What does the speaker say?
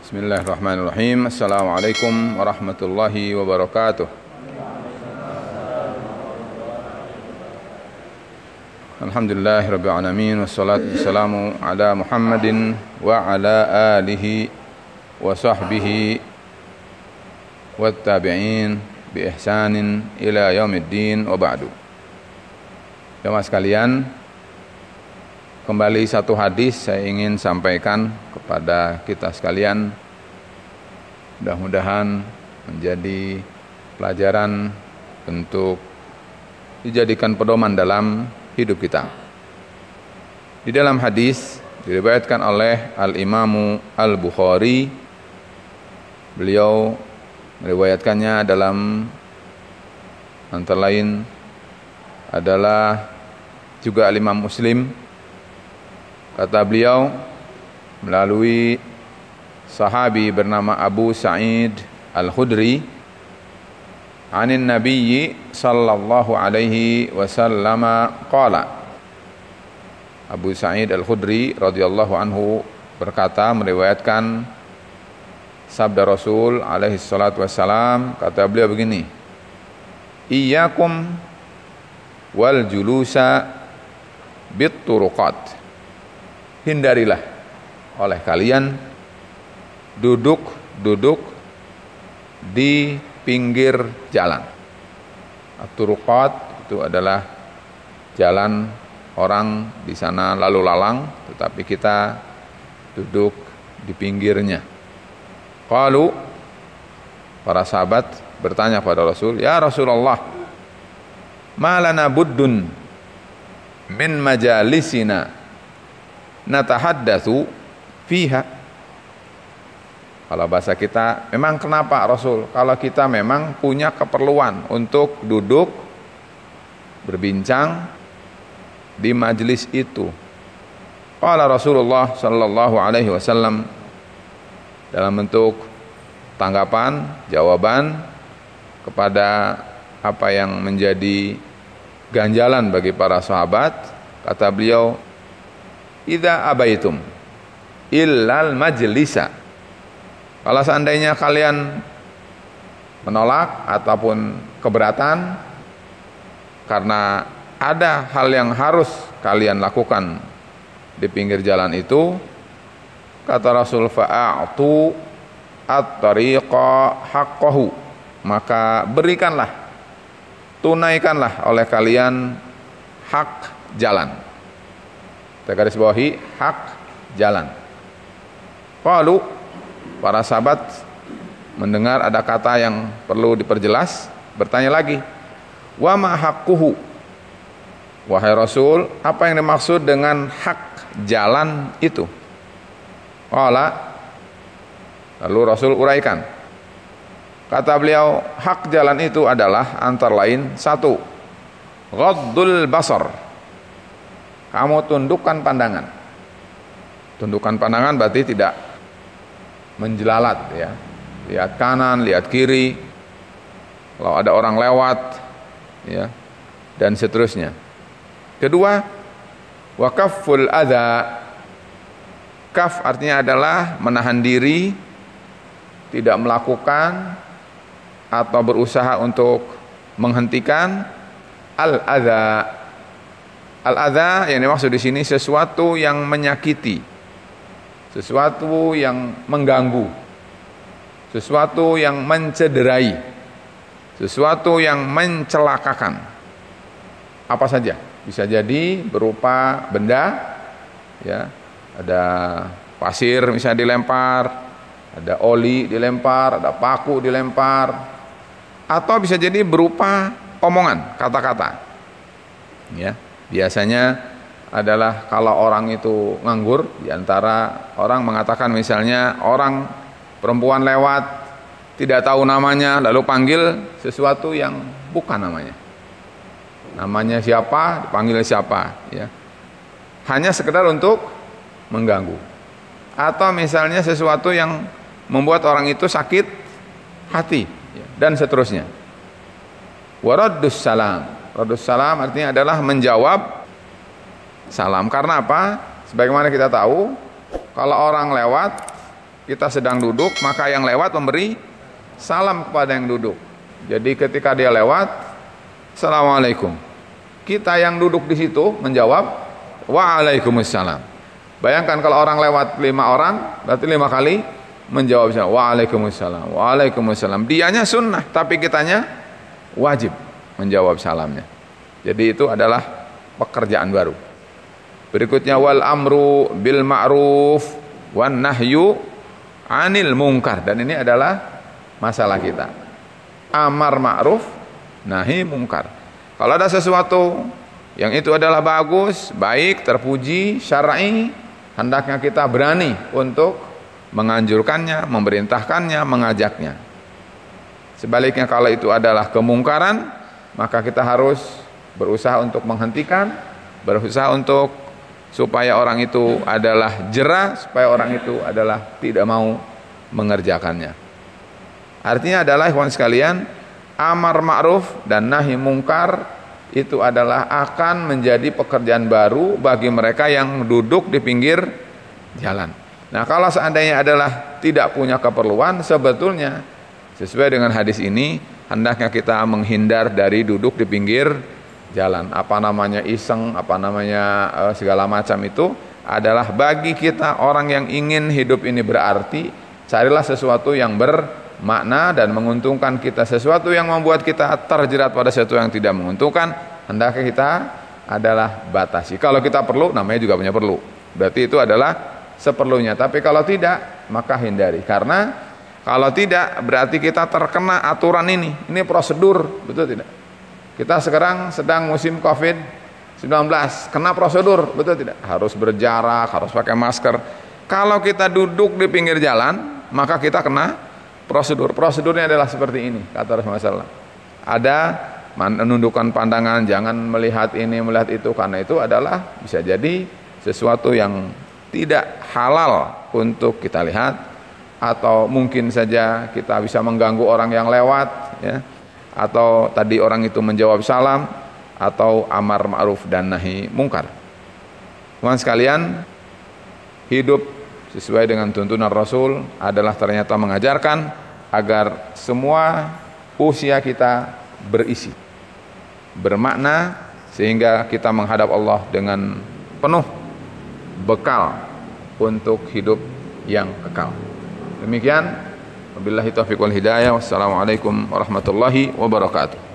Bismillahirrahmanirrahim. Assalamualaikum warahmatullahi wabarakatuh. Alhamdulillahirabbil alamin wassalatu wassalamu ala Muhammadin wa ala alihi wa sahbihi wattabi'in bi ihsanin ila yaumiddin wa ba'du. Jemaah sekalian, kembali satu hadis saya ingin sampaikan kepada kita sekalian. Mudah-mudahan menjadi pelajaran untuk dijadikan pedoman dalam hidup kita. Di dalam hadis diriwayatkan oleh Al-Imamu Al-Bukhari. Beliau meriwayatkannya dalam antara lain adalah juga Al-Imam Muslim. Kata beliau melalui sahabi bernama Abu Sa'id Al-Khudri, anin Nabiyyi sallallahu alaihi wasallam qala. Abu Sa'id Al-Khudri radhiyallahu anhu berkata, meriwayatkan sabda Rasul alaihi salatu wassalam. Kata beliau begini, iyyakum wal julusa bit turuqat. Hindarilah oleh kalian duduk di pinggir jalan. At-turuqat itu adalah jalan orang di sana lalu lalang, tetapi kita duduk di pinggirnya. Qalu, para sahabat bertanya pada Rasul, ya Rasulullah, ma lana buddun min majalisina natahaddatsu fiha. Kalau bahasa kita, memang kenapa Rasul? Kalau kita memang punya keperluan untuk duduk berbincang di majelis itu. Qala Rasulullah sallallahu alaihi wasallam, dalam bentuk tanggapan, jawaban kepada apa yang menjadi ganjalan bagi para sahabat, kata beliau, idza abaitum illal majlisa. Kalau seandainya kalian menolak ataupun keberatan karena ada hal yang harus kalian lakukan di pinggir jalan itu, kata Rasul, fa'atu at-tariqa haqqahu, maka berikanlah, tunaikanlah oleh kalian hak jalan. Kita garis bawahi hak jalan. Qalu, para sahabat mendengar ada kata yang perlu diperjelas, bertanya lagi, wa ma haqquhu, wahai Rasul, apa yang dimaksud dengan hak jalan itu? Qala, lalu Rasul uraikan. Kata beliau, hak jalan itu adalah antara lain, satu, ghaddul basar, kamu tundukkan pandangan. Tundukkan pandangan berarti tidak menjelalat, ya. Lihat kanan, lihat kiri. Kalau ada orang lewat, ya, dan seterusnya. Kedua, wa kafful adza. Kaf artinya adalah menahan diri, tidak melakukan atau berusaha untuk menghentikan al-adza. Al-adza yang dimaksud di sini sesuatu yang menyakiti, sesuatu yang mengganggu, sesuatu yang mencederai, sesuatu yang mencelakakan. Apa saja, bisa jadi berupa benda, ya, ada pasir misalnya dilempar, ada oli dilempar, ada paku dilempar, atau bisa jadi berupa omongan, kata-kata, ya. Biasanya adalah kalau orang itu nganggur, diantara orang mengatakan misalnya orang perempuan lewat tidak tahu namanya lalu panggil sesuatu yang bukan namanya siapa, dipanggil siapa, ya, hanya sekedar untuk mengganggu. Atau misalnya sesuatu yang membuat orang itu sakit hati, ya, dan seterusnya. Waraddus salam. Raddus salam artinya adalah menjawab salam. Karena apa? Sebagaimana kita tahu, kalau orang lewat kita sedang duduk, maka yang lewat memberi salam kepada yang duduk. Jadi ketika dia lewat, Assalamualaikum. Kita yang duduk di situ menjawab Waalaikumsalam. Bayangkan kalau orang lewat 5 orang, berarti 5 kali menjawab Waalaikumsalam, Waalaikumsalam. Dianya sunnah, tapi kitanya wajib menjawab salamnya. Jadi itu adalah pekerjaan baru. Berikutnya wal amru bil ma'ruf wan nahyu anil munkar, dan ini adalah masalah kita. Amar ma'ruf, nahi munkar. Kalau ada sesuatu yang itu adalah bagus, baik, terpuji, syar'i, hendaknya kita berani untuk menganjurkannya, memerintahkannya, mengajaknya. Sebaliknya kalau itu adalah kemungkaran, maka kita harus berusaha untuk menghentikan, berusaha untuk supaya orang itu adalah jera, supaya orang itu adalah tidak mau mengerjakannya. Artinya adalah ikhwan sekalian, amar ma'ruf dan nahi mungkar itu adalah akan menjadi pekerjaan baru bagi mereka yang duduk di pinggir jalan. Nah, kalau seandainya adalah tidak punya keperluan, sebetulnya sesuai dengan hadis ini hendaknya kita menghindar dari duduk di pinggir jalan. Apa namanya iseng, apa namanya segala macam itu adalah bagi kita orang yang ingin hidup ini berarti, carilah sesuatu yang bermakna dan menguntungkan kita, sesuatu yang membuat kita terjerat pada sesuatu yang tidak menguntungkan, hendaknya kita adalah batasi. Kalau kita perlu, namanya juga punya perlu, berarti itu adalah seperlunya. Tapi kalau tidak, maka hindari. Karena kalau tidak, berarti kita terkena aturan ini prosedur, betul tidak? Kita sekarang sedang musim COVID-19, kena prosedur, betul tidak? Harus berjarak, harus pakai masker. Kalau kita duduk di pinggir jalan, maka kita kena prosedur. Prosedurnya adalah seperti ini, kata Rasulullah SAW. Ada menundukkan pandangan, jangan melihat ini, melihat itu, karena itu adalah bisa jadi sesuatu yang tidak halal untuk kita lihat, atau mungkin saja kita bisa mengganggu orang yang lewat, ya. Atau tadi orang itu menjawab salam, atau amar ma'ruf dan nahi mungkar. Teman sekalian, hidup sesuai dengan tuntunan Rasul adalah ternyata mengajarkan agar semua usia kita berisi, bermakna, sehingga kita menghadap Allah dengan penuh bekal untuk hidup yang kekal. Demikian, wabillahi taufiq wal hidayah. Wassalamualaikum warahmatullahi wabarakatuh.